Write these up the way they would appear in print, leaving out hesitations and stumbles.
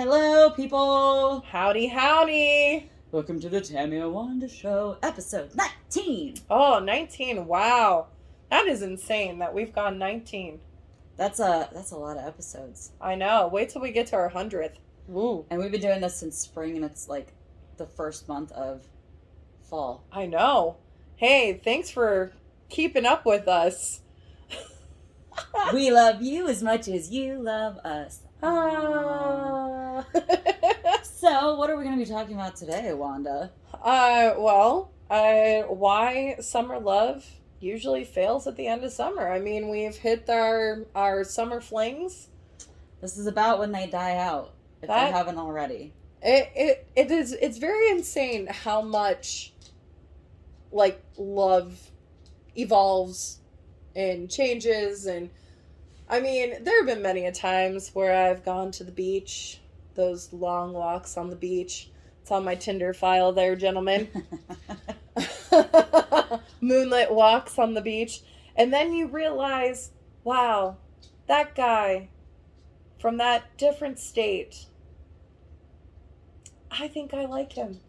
Hello, people! Howdy, howdy! Welcome to the Tammy Wanda Show, episode 19! Oh, 19. Wow. That is insane that we've gone 19. That's a lot of episodes. I know. Wait till we get to our 100th. Woo. And we've been doing this since spring, and it's like the first month of fall. I know. Hey, thanks for keeping up with us. We love you as much as you love us. Ah. So, what are we going to be talking about today, Wanda? Why summer love usually fails at the end of summer. I mean, we've hit our summer flings. This is about when they die out, if they haven't already. It's very insane how much, like, love evolves and changes. And I mean, there have been many a times where I've gone to the beach, those long walks on the beach. It's on my Tinder file there, gentlemen. Moonlit walks on the beach. And then you realize, wow, that guy from that different state, I think I like him.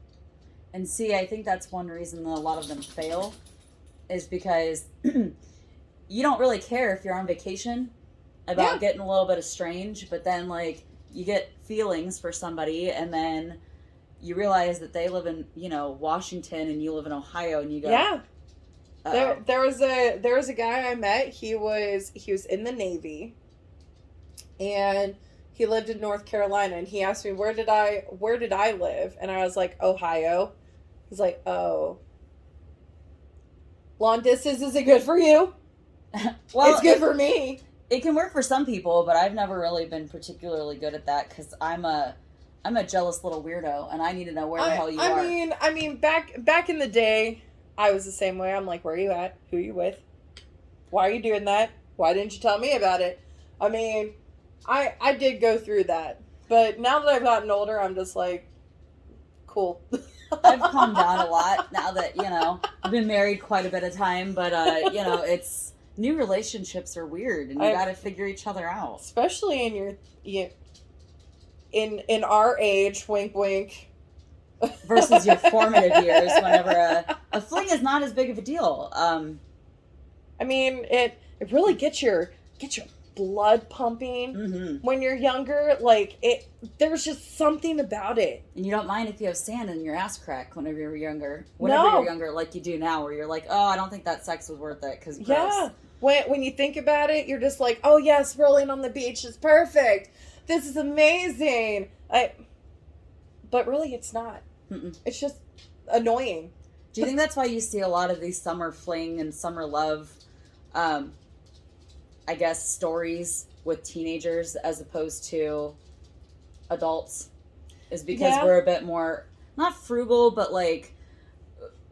And see, I think that's one reason that a lot of them fail, is because you don't really care if you're on vacation about getting a little bit estranged, but then, like, you get feelings for somebody, and then you realize that they live in, Washington, and you live in Ohio, and you go, yeah. There was a guy I met. He was in the Navy, and he lived in North Carolina, and he asked me where did I live, and I was like, Ohio. He's like, oh, long distance isn't good for you. Well, it's good for me. It can work for some people, but I've never really been particularly good at that because I'm a jealous little weirdo, and I need to know where the hell you are. I mean, back in the day, I was the same way. I'm like, where are you at? Who are you with? Why are you doing that? Why didn't you tell me about it? I mean, I did go through that, but now that I've gotten older, I'm just like, cool. I've calmed down a lot now that, I've been married quite a bit of time, but, it's, new relationships are weird, and you gotta figure each other out. Especially in our age, wink, wink. Versus your formative years, whenever a fling is not as big of a deal. I mean, it really gets your blood pumping when you're younger. Like, there's just something about it. And you don't mind if you have sand in your ass crack whenever you're younger. You're younger, like you do now, where you're like, oh, I don't think that sex was worth it, because gross. Yeah. When you think about it, you're just like, oh yes, rolling on the beach is perfect. This is amazing. But really, it's not. Mm-mm. It's just annoying. Do you think that's why you see a lot of these summer fling and summer love, I guess, stories with teenagers as opposed to adults? Is because we're a bit more, not frugal, but like,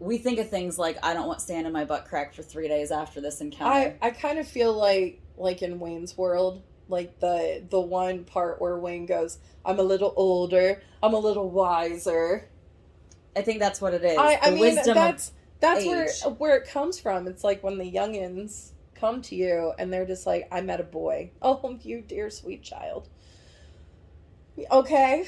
we think of things like, I don't want sand in my butt crack for 3 days after this encounter. I kind of feel like in Wayne's World, like the one part where Wayne goes, I'm a little older, I'm a little wiser. I think that's what it is. I mean, that's where it comes from. It's like when the youngins come to you and they're just like, I met a boy. Oh, you dear sweet child. Okay.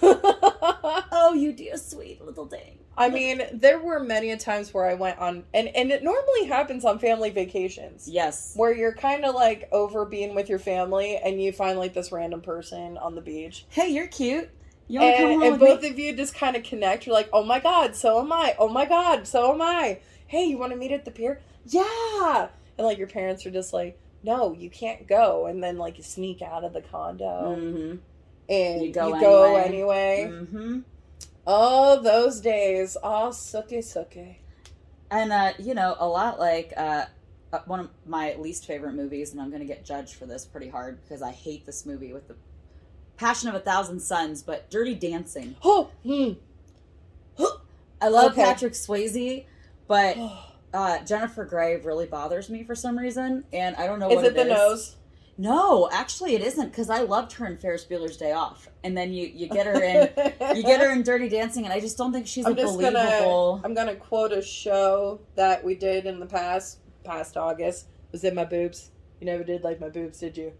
Oh, you dear sweet little thing. I mean, there were many a times where I went on, and it normally happens on family vacations. Yes. Where you're kind of like over being with your family and you find like this random person on the beach. Hey, you're cute. You want to come home with both me? Of you just kind of connect. You're like, oh my God, so am I. Oh my God, so am I. Hey, you want to meet at the pier? Yeah. And like your parents are just like, no, you can't go. And then like you sneak out of the condo. Mm-hmm. And you go anyway. Mm-hmm. Oh, those days. Oh, suke. And, a lot like one of my least favorite movies, and I'm going to get judged for this pretty hard because I hate this movie with the passion of 1,000 suns, but Dirty Dancing. Oh, I love Patrick Swayze, but Jennifer Grey really bothers me for some reason, and I don't know what it is. Is it the nose? No, actually it isn't, because I loved her in Ferris Bueller's Day Off, and then you get her in Dirty Dancing, and I just don't think she's believable. I'm gonna quote a show that we did in the past August. Was it my boobs? You never did like my boobs, did you?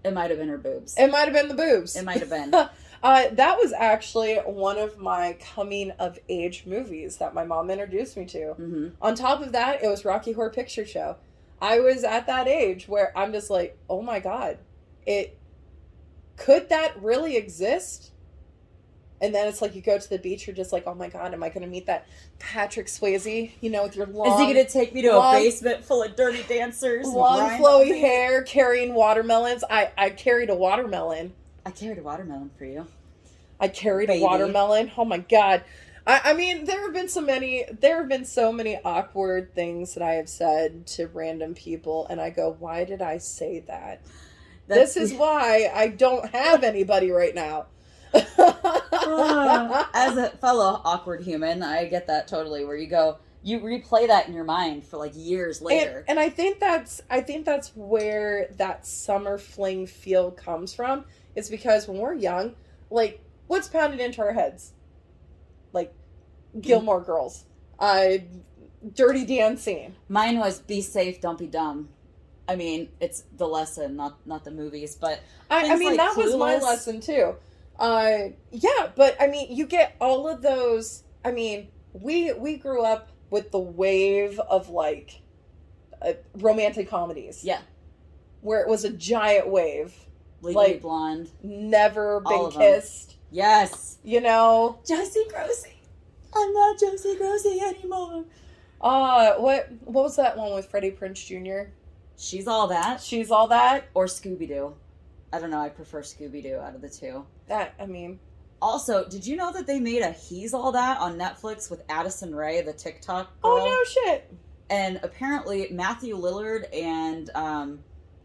It might have been her boobs. It might have been the boobs. It might have been. That was actually one of my coming of age movies that my mom introduced me to. Mm-hmm. On top of that, it was Rocky Horror Picture Show. I was at that age where I'm just like, oh my God, could that really exist? And then it's like you go to the beach, you're just like, oh my God, am I going to meet that Patrick Swayze, with your long... Is he going to take me to a basement full of dirty dancers? Long, flowy hair, carrying watermelons. I carried a watermelon. I carried a watermelon for you. I carried a watermelon. Oh my God. I mean, there have been so many awkward things that I have said to random people, and I go, why did I say that? This is why I don't have anybody right now. As a fellow awkward human, I get that totally, where you replay that in your mind for like years later. And I think that's where that summer fling feel comes from. It's because when we're young, like, what's pounded into our heads? Like, Gilmore Girls. Dirty Dancing. Mine was be safe, don't be dumb. I mean, it's the lesson, not the movies, but... I mean, that was my lesson, too. Yeah, but, I mean, you get all of those... I mean, we grew up with the wave of, like, romantic comedies. Yeah. Where it was a giant wave. Legally Blonde. Never been kissed. Yes. Josie Grossi. I'm not Josie Grossi anymore. What was that one with Freddie Prinze Jr.? She's All That. She's All That? Or Scooby-Doo. I don't know, I prefer Scooby-Doo out of the two. Also, did you know that they made a He's All That on Netflix with Addison Rae, the TikTok girl? Oh, no shit. And apparently Matthew Lillard and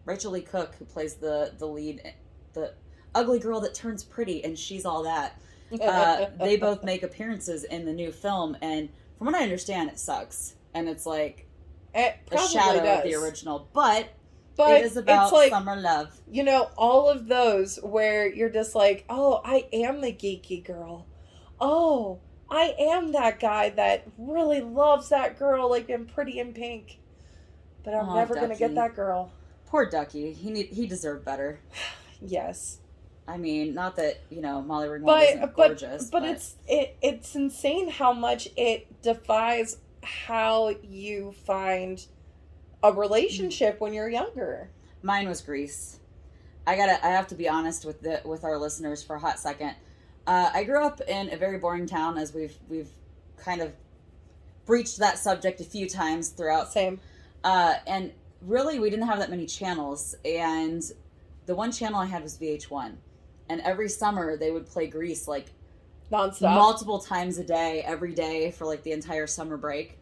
Rachel Lee Cook, who plays the lead, the ugly girl that turns pretty, and She's All That, they both make appearances in the new film, and from what I understand, it sucks. And it's like a shadow of the original. But it is about summer love. All of those where you're just like, oh, I am the geeky girl. Oh, I am that guy that really loves that girl, like in Pretty in Pink. But I'm never going to get that girl. Poor Ducky. He deserved better. Yes. I mean, not that, Molly Ringwald isn't gorgeous. But it's insane how much it defies how you find a relationship when you're younger. Mine was Grease. I have to be honest with our listeners for a hot second. I grew up in a very boring town, as we've kind of breached that subject a few times throughout. Same. And really, we didn't have that many channels, and the one channel I had was VH1. And every summer, they would play Grease, like, nonstop, multiple times a day, every day, for, like, the entire summer break.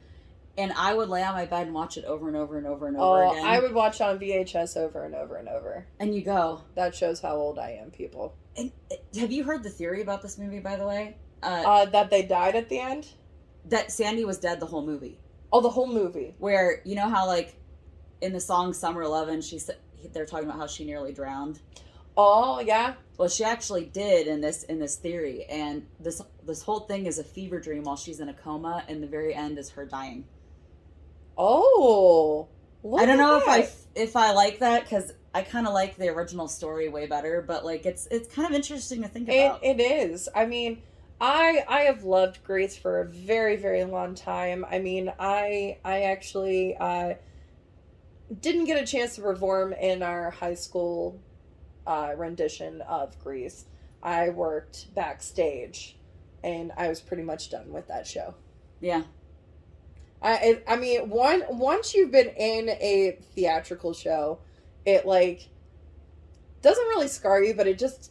And I would lay on my bed and watch it over and over and over and over again. I would watch on VHS over and over and over. And you go... That shows how old I am, people. And have you heard the theory about this movie, by the way? That they died at the end? That Sandy was dead the whole movie. Oh, the whole movie. Where, you know how, like, in the song Summer Lovin', they're talking about how she nearly drowned? Oh, yeah. Well, she actually did in this theory, and this whole thing is a fever dream while she's in a coma, and the very end is her dying. Oh, I don't know if I like that, because I kind of like the original story way better, but like it's kind of interesting to think about. It is. I mean, I have loved Grease for a very, very long time. I mean, I actually didn't get a chance to perform in our high school rendition of Grease. I worked backstage, and I was pretty much done with that show. Yeah. I mean, once you've been in a theatrical show, it, like, doesn't really scar you, but it just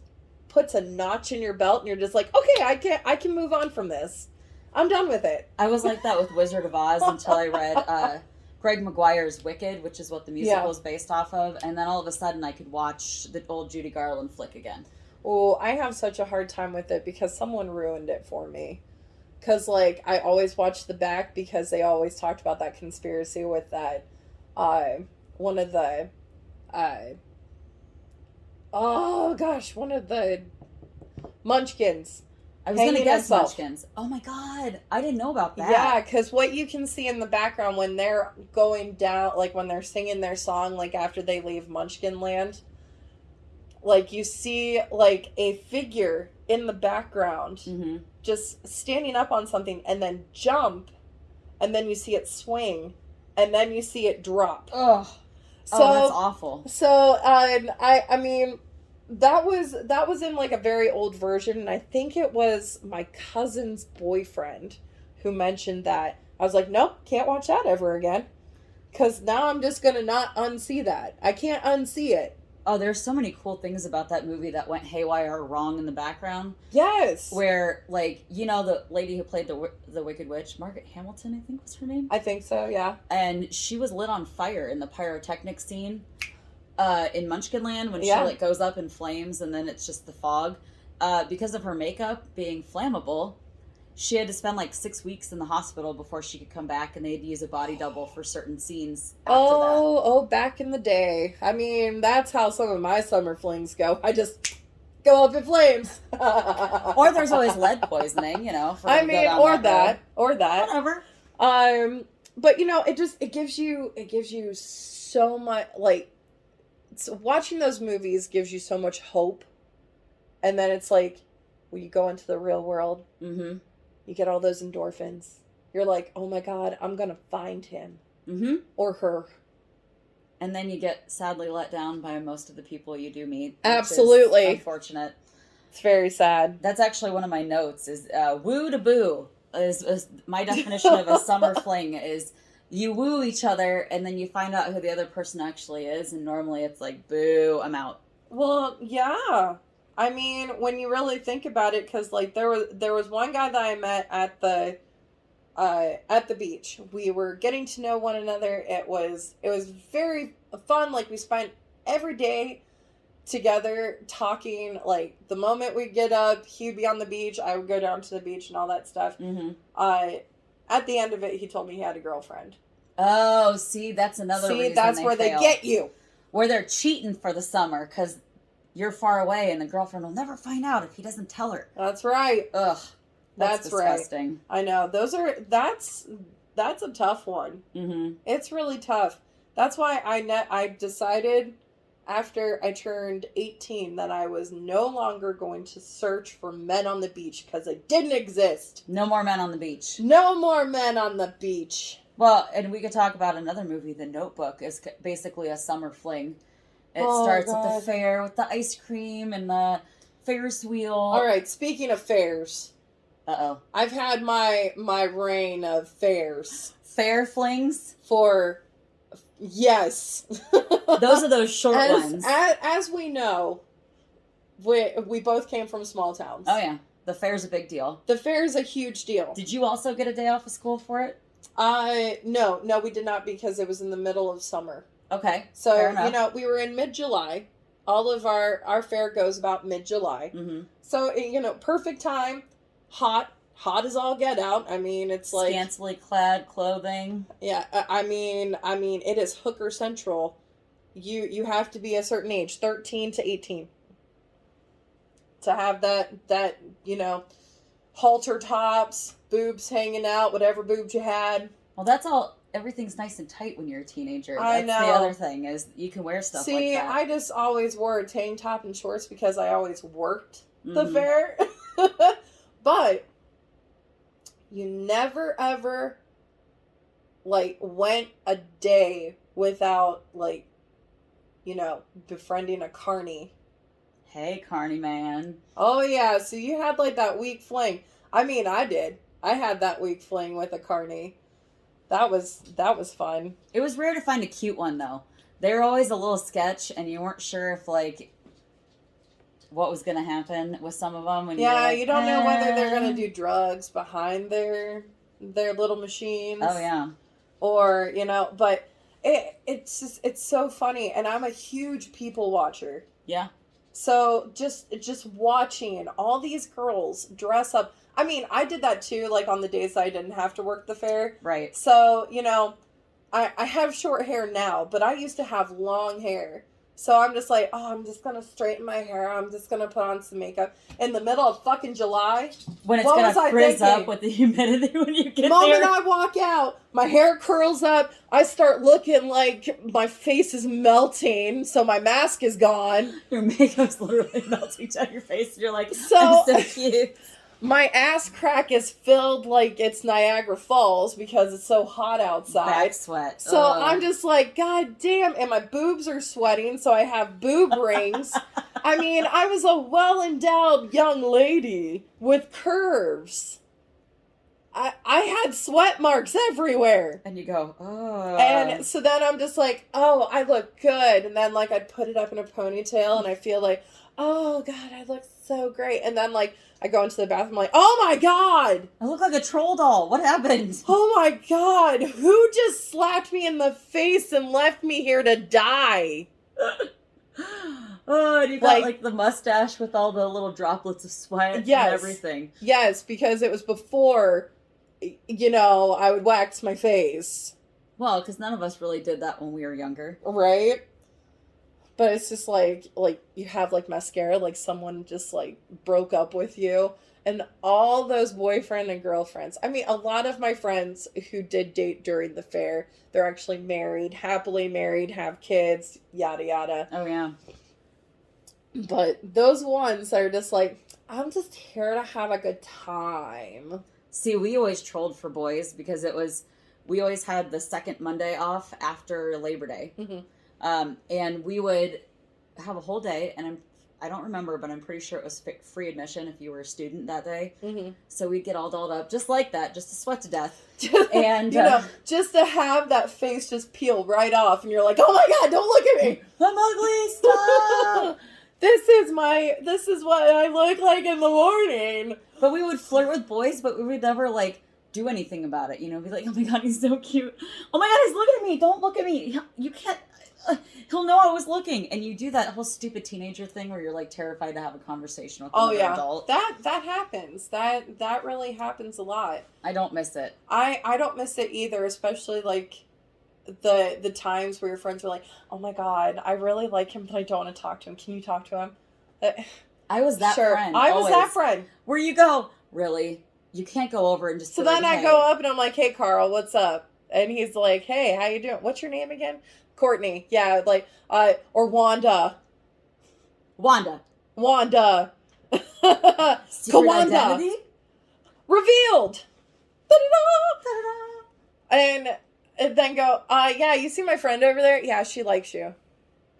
puts a notch in your belt, and you're just like, okay, I can move on from this. I'm done with it. I was like that with Wizard of Oz until I read Greg Maguire's Wicked, which is what the musical is based off of, and then all of a sudden I could watch the old Judy Garland flick again. Oh, I have such a hard time with it because someone ruined it for me. Because, like, I always watched the back because they always talked about that conspiracy with that, one of the Munchkins. I was going to guess Munchkins. Oh my God. I didn't know about that. Yeah, because what you can see in the background when they're going down, like when they're singing their song, like after they leave Munchkin Land, like you see like a figure in the background Mm-hmm. just standing up on something and then jump, and then you see it swing, and then you see it drop. Ugh. So That's awful. So I mean that was in like a very old version, and I think it was my cousin's boyfriend who mentioned that. I was like, nope, can't watch that ever again, because now I'm just gonna not unsee that. I can't unsee it. Oh, there's so many cool things about that movie that went haywire or wrong in the background. Yes. Where, like, you know, the lady who played the Wicked Witch, Margaret Hamilton, I think was her name. I think so. Yeah. And she was lit on fire in the pyrotechnic scene in Munchkinland when Yeah. she like goes up in flames and then it's just the fog. Because of her makeup being flammable, she had to spend like 6 weeks in the hospital before she could come back, and they'd use a body double for certain scenes after Oh, back in the day. I mean, that's how some of my summer flings go. I just go up in flames. that. Or there's always lead poisoning, you know. For I to go mean, down or that that. road. Whatever. But you know, it gives you so much, like, so watching those movies gives you so much hope. And then it's like, when you go into the real world, Mm-hmm. you get all those endorphins. You're like, oh my God, I'm gonna find him. Mm-hmm. Or her. And then you get sadly let down by most of the people you do meet. Absolutely. Which is unfortunate. It's very sad. That's actually one of my notes is woo to boo is my definition of a summer fling is you woo each other and then you find out who the other person actually is, and normally it's like, boo, I'm out. Well, yeah. I mean, when you really think about it, because like there was one guy that I met at the beach. We were getting to know one another. It was very fun. Like, we spent every day together talking. Like, the moment we get up, he'd be on the beach, I would go down to the beach and all that stuff. Mm-hmm. At the end of it, he told me he had a girlfriend. Oh, see, that's another reason that's where fail. they get you. Where they're cheating for the summer because you're far away and the girlfriend will never find out if he doesn't tell her. That's right. Ugh. That's Right. disgusting. I know. That's a tough one. Mm-hmm. It's really tough. That's why I decided after I turned 18 that I was no longer going to search for men on the beach, because they didn't exist. No more men on the beach. No more men on the beach. Well, and we could talk about another movie, The Notebook, is basically a summer fling. It starts at the fair with the ice cream and the Ferris wheel. All right, speaking of fairs. Uh-oh. I've had my reign of fairs. Fair flings? For, yes. Those are those short ones. As we know, we both came from small towns. Oh, yeah. The fair's a big deal. The fair's a huge deal. Did you also get a day off of school for it? No, we did not, because it was in the middle of summer. Okay. So, fair enough. you know, we were in mid-July. All of our fair goes about mid-July. Mm-hmm. So, you know, perfect time. Hot as all get out. I mean, it's like scantily clad clothing. Yeah, I mean, it is hooker central. You have to be a certain age, 13 to 18, to have that you know, halter tops, boobs hanging out, whatever boobs you had. Well, that's all. Everything's nice and tight when you're a teenager. I That's know. The other thing is you can wear stuff like that. I just always wore a tank top and shorts because I always worked the Mhm. fair. But you never ever like went a day without, like, you know, befriending a carny. Hey, carny man. Oh yeah, so you had like that week fling. I mean, I did. I had that week fling with a carny. That was fun. It was rare to find a cute one though. They were always a little sketch, and you weren't sure if like what was going to happen with some of them. And Yeah, like, you don't know whether they're gonna do drugs behind their little machines. Oh yeah. Or, you know, but it's so funny, and I'm a huge people watcher. Yeah. So just watching all these girls dress up. I mean, I did that too, like on the days I didn't have to work the fair. Right. So, you know, I have short hair now, but I used to have long hair. So I'm just like, oh, I'm just gonna straighten my hair. I'm just gonna put on some makeup in the middle of fucking July. When it's What gonna was I frizz thinking? up with the humidity when you get The moment there. I walk out, my hair curls up. I start looking like my face is melting, so my mask is gone. Your makeup's literally melting down your face, and you're like, So- I'm so cute. My ass crack is filled like it's Niagara Falls because it's so hot outside. Back sweat. So I'm just like, God damn, and my boobs are sweating, so I have boob rings. I mean, I was a well-endowed young lady with curves. I had sweat marks everywhere. And you go, oh. And so then I'm just like, oh, I look good. And then, like, I'd put it up in a ponytail, and I feel like, oh, God, I look so great. And then, like, I go into the bathroom, like, oh, my God. I look like a troll doll. What happened? Oh, my God. Who just slapped me in the face and left me here to die? Oh, and you got like the mustache with all the little droplets of sweat Yes. and everything. Yes, because it was before, you know, I would wax my face. Well, because none of us really did that when we were younger. Right? But it's just like you have like mascara, like someone just like broke up with you. And all those boyfriend and girlfriends. I mean, a lot of my friends who did date during the fair, they're actually married, happily married, have kids, yada yada. Oh, yeah. But those ones that are just like, I'm just here to have a good time. See, we always trolled for boys because we always had the second Monday off after Labor Day. Mm-hmm. And we would have a whole day, and I don't remember, but I'm pretty sure it was free admission if you were a student that day. Mm-hmm. So we'd get all dolled up just like that, just to sweat to death. And, you know, just to have that face just peel right off, and you're like, oh my God, don't look at me. I'm ugly, stop! This is what I look like in the morning. But we would flirt with boys, but we would never, like, do anything about it, you know? Be like, oh my God, he's so cute. Oh my God, he's looking at me. Don't look at me. You can't. He'll know I was looking. And you do that whole stupid teenager thing where you're, like, terrified to have a conversation with another adult. That happens. That really happens a lot. I don't miss it. I don't miss it either, especially, like, the times where your friends are like, oh my God, I really like him, but I don't want to talk to him. Can you talk to him? I was that friend. I was always. that friend. Where you go, really? You can't go over and just So be then like, I go up and I'm like, hey, Carl, what's up? And he's like, hey, how you doing? What's your name again? Courtney. Yeah, like, or Wanda. Wanda. Secret Kawanda. identity? Revealed. And then go, yeah, you see my friend over there? Yeah, she likes you.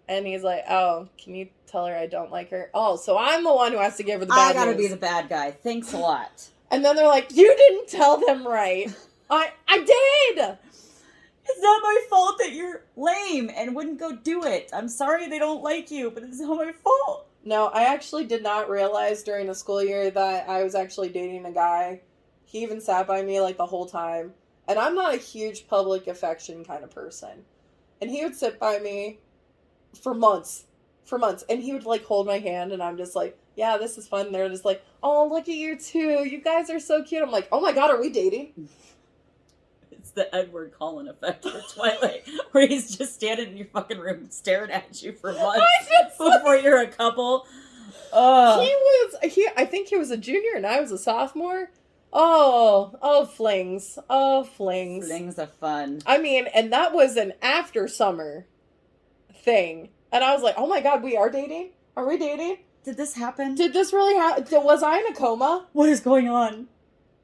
And he's like, oh, can you tell her I don't like her? Oh, so I'm the one who has to give her the bad I gotta news. be the bad guy. Thanks a lot. And then they're like, you didn't tell them right. I did! It's not my fault that you're lame and wouldn't go do it. I'm sorry they don't like you, but it's not my fault. No, I actually did not realize during the school year that I was actually dating a guy. He even sat by me like the whole time. And I'm not a huge public affection kind of person. And he would sit by me for months. And he would like hold my hand and I'm just like, yeah, this is fun. And they're just like, oh, look at you two. You guys are so cute. I'm like, oh my God, are we dating? It's the Edward Cullen effect for Twilight, where he's just standing in your fucking room staring at you for months before you're a couple. I think he was a junior and I was a sophomore. Oh, flings. Oh, flings. Flings are fun. I mean, and that was an after summer thing. And I was like, oh my God, we are dating? Are we dating? Did this happen? Did this really happen? Was I in a coma? What is going on?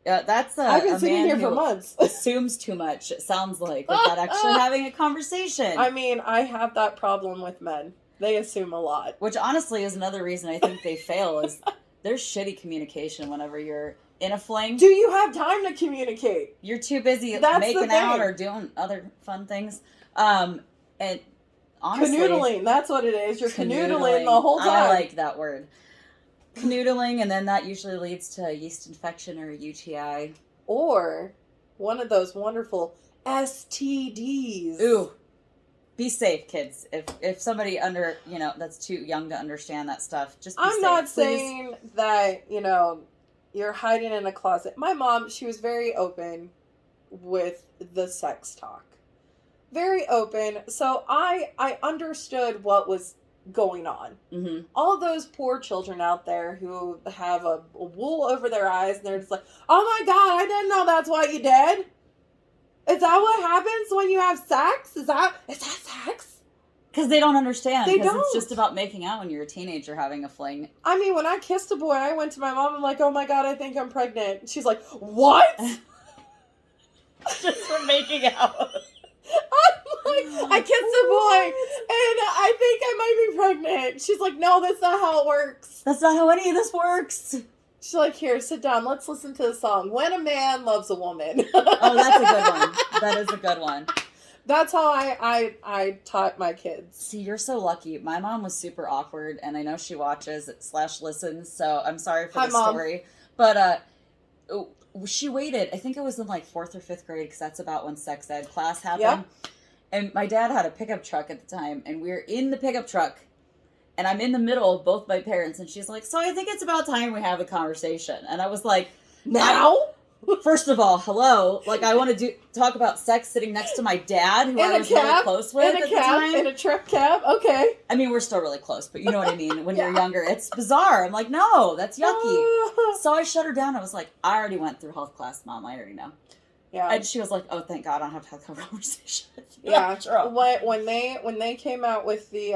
Yeah, that's I've been sitting here for months. Assumes too much, it sounds like, without actually having a conversation. I mean, I have that problem with men. They assume a lot. Which honestly is another reason I think they fail, is there's shitty communication whenever you're in a fling. Do you have time to communicate? You're too busy That's making out or doing other fun things. And honestly, canoodling, that's what it is. You're canoodling the whole time. I like that word. Canoodling, and then that usually leads to yeast infection or UTI. Or one of those wonderful STDs. Ooh. Be safe, kids. If somebody that's too young to understand that stuff, just be safe. I'm not please. saying that, you're hiding in a closet. My mom, she was very open with the sex talk. Very open. So I understood what was going on. Mm-hmm. All those poor children out there who have a wool over their eyes and they're just like, oh my God, I didn't know that's what you did. Is that what happens when you have sex? Is that sex? Because they don't understand. They Because don't. it's just about making out when you're a teenager having a fling. I mean, when I kissed a boy, I went to my mom, I'm like, oh my God, I think I'm pregnant. She's like, what? Just for making out. I'm like, I kissed a boy and I think I might be pregnant. She's like, no, that's not how it works. That's not how any of this works. She's like, here, sit down. Let's listen to the song. When a Man Loves a Woman. Oh, that's a good one. That is a good one. That's how I taught my kids. See, you're so lucky. My mom was super awkward, and I know she watches / listens, so I'm sorry for Hi, the Mom. story. But she waited. I think it was in like 4th or 5th grade, because that's about when sex ed class happened. Yep. And my dad had a pickup truck at the time, and we were in the pickup truck, and I'm in the middle of both my parents, and she's like, so I think it's about time we have a conversation. And I was like, Now? first of all, hello. Like, I want to talk about sex sitting next to my dad, who I In a was really cab? close with In a at the cab? time. In a truck cab? Okay. I mean, we're still really close, but you know what I mean. When you're Yeah. younger, it's bizarre. I'm like, no, that's yucky. So I shut her down. I was like, I already went through health class, Mom. I already know. Yeah. And she was like, oh, thank God, I don't have to have a conversation. Yeah. True. When they came out with the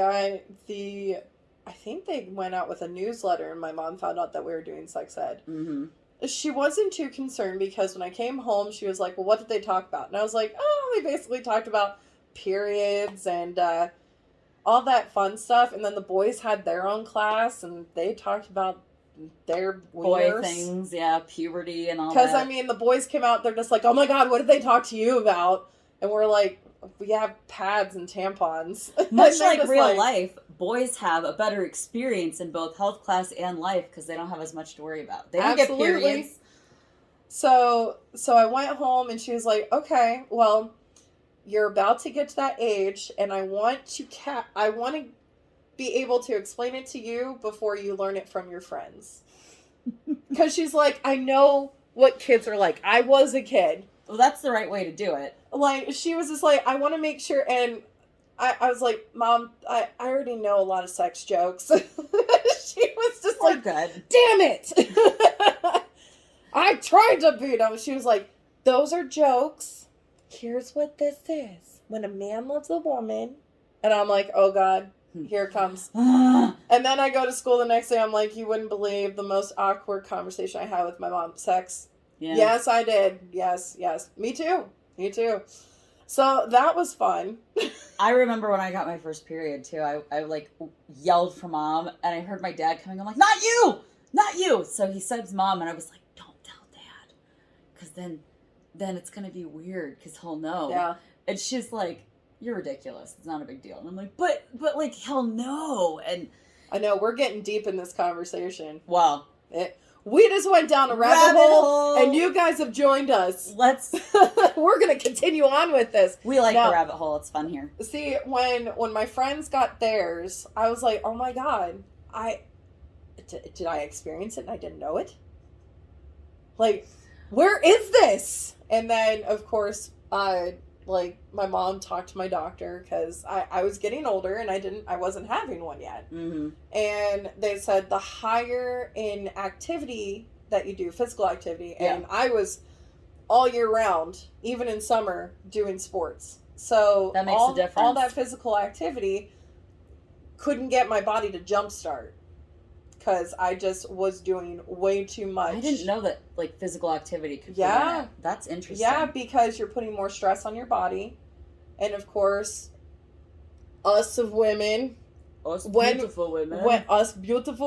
I think they went out with a newsletter and my mom found out that we were doing sex ed. Mm-hmm. She wasn't too concerned because when I came home, she was like, well, what did they talk about? And I was like, oh, they basically talked about periods and all that fun stuff. And then the boys had their own class and they talked about their Boy wieners. things, yeah, puberty and all that. Because, I mean, the boys came out, they're just like, oh my God, what did they talk to you about? And we're like, we have pads and tampons. Much And they're like just real life, boys have a better experience in both health class and life because they don't have as much to worry about. They don't Absolutely. get periods. So I went home and she was like, okay, well, you're about to get to that age and I want to be able to explain it to you before you learn it from your friends. Because she's like, I know what kids are like. I was a kid. Well, that's the right way to do it. Like, she was just like, I want to make sure, and I was like, Mom, I already know a lot of sex jokes. She was just We're like, good. damn it! I tried to beat him. She was like, those are jokes. Here's what this is. When a man loves a woman. And I'm like, oh God, here it comes. And then I go to school the next day. I'm like, you wouldn't believe the most awkward conversation I had with my mom. Sex. Yeah. Yes, I did. Yes. Me too. So that was fun. I remember when I got my first period too. I like yelled for Mom, and I heard my dad coming. I'm like, not you. So he said to Mom, and I was like, don't tell Dad, because then it's gonna be weird because he'll know. Yeah. And she's like, you're ridiculous. It's not a big deal. And I'm like, but like he'll know. And I know we're getting deep in this conversation. wow, We just went down a rabbit hole, and you guys have joined us. We're going to continue on with this. We like Now, the rabbit hole. It's fun here. See, when my friends got theirs, I was like, oh my God, did I experience it and I didn't know it? Like, where is this? And then, of course, my mom talked to my doctor because I was getting older and I wasn't having one yet. Mm-hmm. And they said the higher in activity that you do, physical activity, and I was all year round, even in summer, doing sports. So that makes a difference. All that physical activity couldn't get my body to jumpstart because I just was doing way too much. I didn't know that like physical activity could. Yeah, that's interesting. Yeah, because you're putting more stress on your body, and of course, us women. Beautiful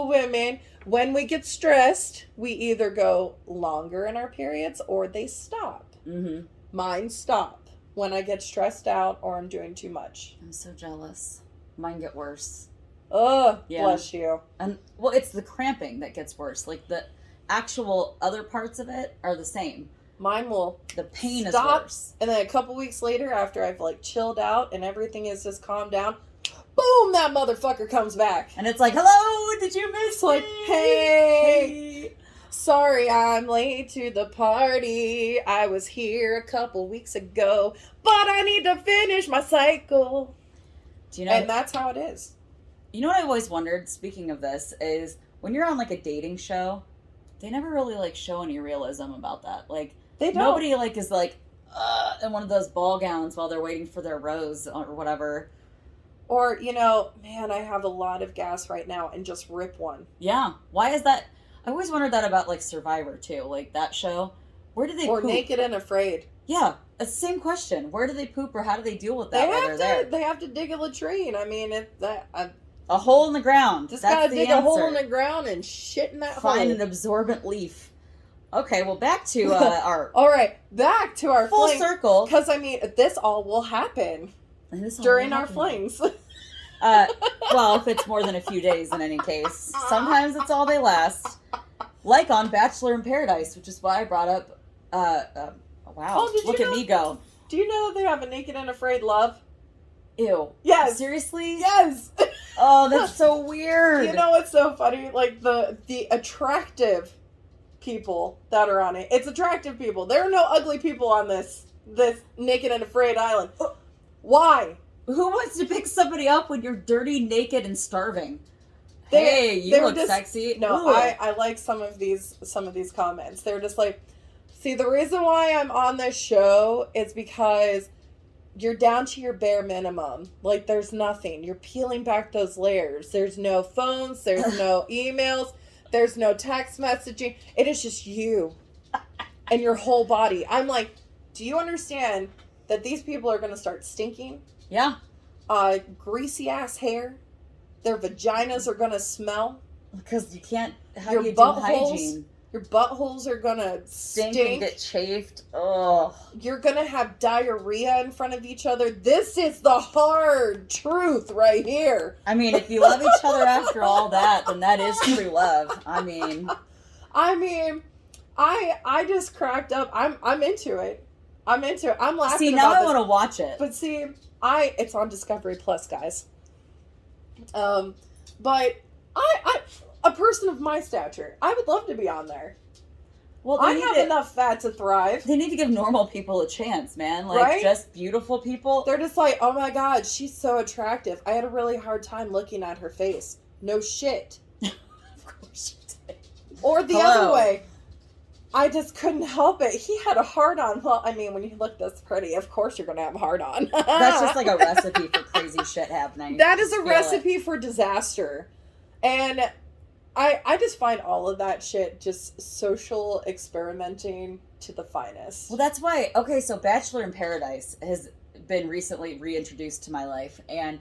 women. When we get stressed, we either go longer in our periods or they stop. Mm-hmm. Mine stop when I get stressed out or I'm doing too much. I'm so jealous. Mine get worse. Ugh, Yeah. Bless you. And well, it's the cramping that gets worse. Like the actual other parts of it are the same. Mine will The pain stop, is worse. and then a couple weeks later, after I've like chilled out and everything is just calmed down, boom, that motherfucker comes back. And it's like, hello, did you miss It's like, me? hey, sorry I'm late to the party. I was here a couple weeks ago, but I need to finish my cycle. Do you know? And that's how it is. You know what I've always wondered, speaking of this, is when you're on like a dating show, they never really like show any realism about that. Like They don't. nobody like is like in one of those ball gowns while they're waiting for their rose or whatever. Or, you know, man, I have a lot of gas right now, and just rip one. Yeah. Why is that? I always wondered that about like Survivor too, like that show. Where do they Or poop? Naked and Afraid. Yeah, it's the same question. Where do they poop, or how do they deal with that while they're there? They have to dig a latrine. I mean, A hole in the ground. just That's gotta the dig answer. a hole in the ground and shit in that Find hole. an absorbent leaf. Okay, well, back to our All right, back to our full fling. circle. Because, I mean, this all will happen And this all during our happened. flings. Well, if it's more than a few days in any case. Sometimes it's all they last. Like on Bachelor in Paradise, which is why I brought up, wow, Oh, did you look at know- me go. Do you know that they have a Naked and Afraid love? Ew. Yes. Seriously? Yes. Oh, that's so weird. You know what's so funny? Like, the attractive people that are on it. It's attractive people. There are no ugly people on this Naked and Afraid island. Why? Who wants to pick somebody up when you're dirty, naked, and starving? They- Hey, you they were look just- sexy. No, Ooh. I like some of these comments. They're just like, see, the reason why I'm on this show is because you're down to your bare minimum. Like, there's nothing. You're peeling back those layers. There's no phones. There's no emails. There's no text messaging. It is just you and your whole body. I'm like, do you understand that these people are going to start stinking? Yeah. Greasy ass hair. Their vaginas are going to smell. Because you can't. How Your do you do buttholes hygiene? Your buttholes are going to Stink stink. and get chafed. Ugh. You're going to have diarrhea in front of each other. This is the hard truth right here. I mean, if you love each other after all that, then that is true love. I mean, I just cracked up. I'm into it. I'm laughing see, now about I this. want to watch it. But see, it's on Discovery Plus, guys. But I a person of my stature, I would love to be on there. Well, I have enough fat to thrive. They need to give normal people a chance, man. Like, Right? just beautiful people. They're just like, oh my god, she's so attractive. I had a really hard time looking at her face. No shit. Of course you did. Or the Hello. other way. I just couldn't help it. He had a hard on. Well, I mean, when you look this pretty, of course you're going to have a hard on. That's just like a recipe for crazy shit happening. That is a Feel recipe for disaster. And I just find all of that shit just social experimenting to the finest. Well, that's why. Okay, so Bachelor in Paradise has been recently reintroduced to my life, and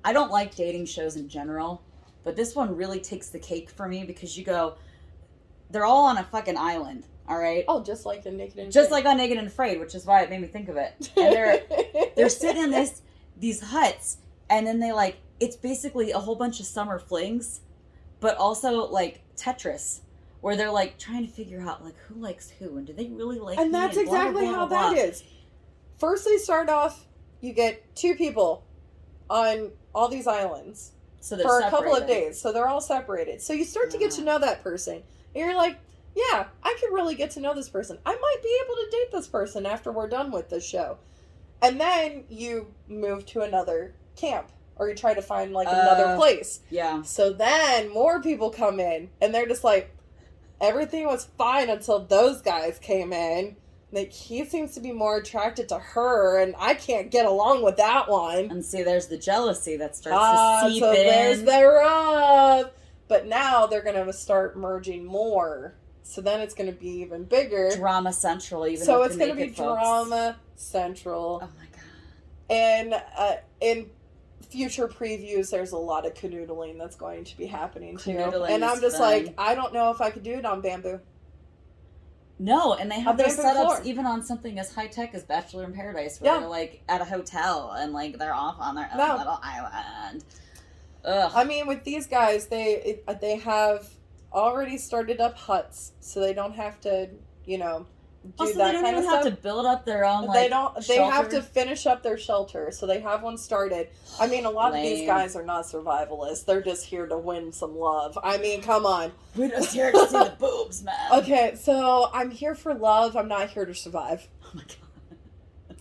I don't like dating shows in general, but this one really takes the cake for me because you go, they're all on a fucking island, all right? Oh, just like the Naked and Just Afraid. like on Naked and Afraid, which is why it made me think of it. And they're sitting in these huts, and then it's basically a whole bunch of summer flings, but also like Tetris, where they're like trying to figure out like who likes who, and do they really like me? And that's blah, blah, exactly blah, how blah, that blah. is. First, they start off, you get two people on all these islands So they're for a couple of separated. days. So they're all separated. So you start to get to know that person. And you're like, yeah, I could really get to know this person. I might be able to date this person after we're done with this show. And then you move to another camp. Or you try to find like another place. Yeah. So then more people come in. And they're just like, everything was fine until those guys came in. Like, he seems to be more attracted to her. And I can't get along with that one. And see, there's the jealousy that starts to seep so in. there's the rub. But now they're going to start merging more. So then it's going to be even bigger. Drama central, even So with it's the going to be naked folks. drama central. Oh my god. And in future previews, there's a lot of canoodling that's going to be happening too. Canoodling And I'm is just fun. like, I don't know if I could do it on Bamboo. No, and they have On those bamboo setups floor. even on something as high tech as Bachelor in Paradise, where Yeah. they're like at a hotel and like they're off on their own No. little island. Ugh. I mean, with these guys, they have already started up huts, so they don't have to, do Also, that they don't kind of even have stuff. to build up their own. Like, They don't. They have shelter. to finish up their shelter, so they have one started. I mean, a lot of these Lame. guys are not survivalists. They're just here to win some love. I mean, come on. We're just here to see the boobs, man. Okay, so I'm here for love. I'm not here to survive. Oh my god.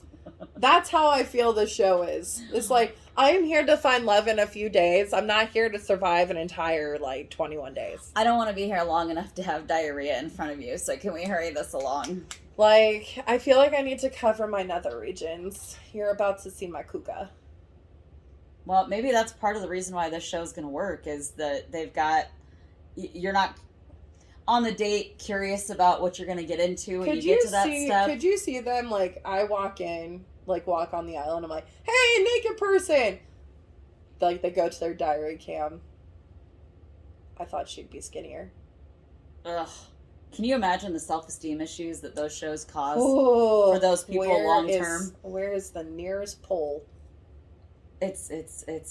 That's how I feel this show is. It's like, I am here to find love in a few days. I'm not here to survive an entire, 21 days. I don't want to be here long enough to have diarrhea in front of you, so can we hurry this along? I feel like I need to cover my nether regions. You're about to see my kuka. Well, maybe that's part of the reason why this show's going to work, is that they've got... You're not on the date curious about what you're going to get into when you get to that step. Could you see them, I walk in, walk on the island, I'm like, hey, naked person! They go to their diary cam. I thought she'd be skinnier. Ugh. Can you imagine the self-esteem issues that those shows cause for those people long term? Where is the nearest pole? It's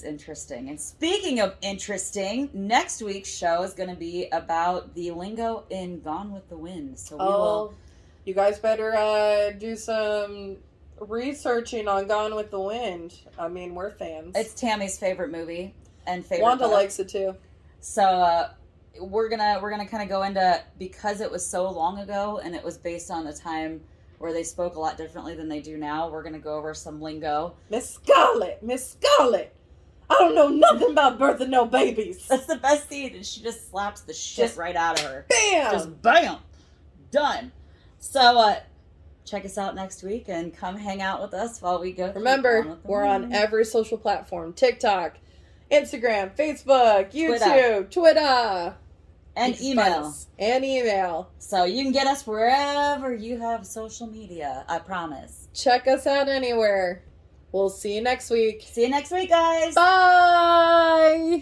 interesting. And speaking of interesting, next week's show is going to be about the lingo in Gone with the Wind. So you guys better do some researching on Gone with the Wind. I mean, we're fans. It's Tammy's favorite movie and favorite Wanda book. likes it too. So we're gonna kind of go into, because it was so long ago and it was based on a time where they spoke a lot differently than they do now. We're gonna go over some lingo. Miss Scarlet, I don't know nothing about birthing no babies. That's the best scene, and she just slaps the shit right out of her. Bam! Just bam! Done. So check us out next week and come hang out with us while we go through Remember, we're on every social platform. TikTok, Instagram, Facebook, YouTube, Twitter. And email. And email. So you can get us wherever you have social media, I promise. Check us out anywhere. We'll see you next week. See you next week, guys. Bye!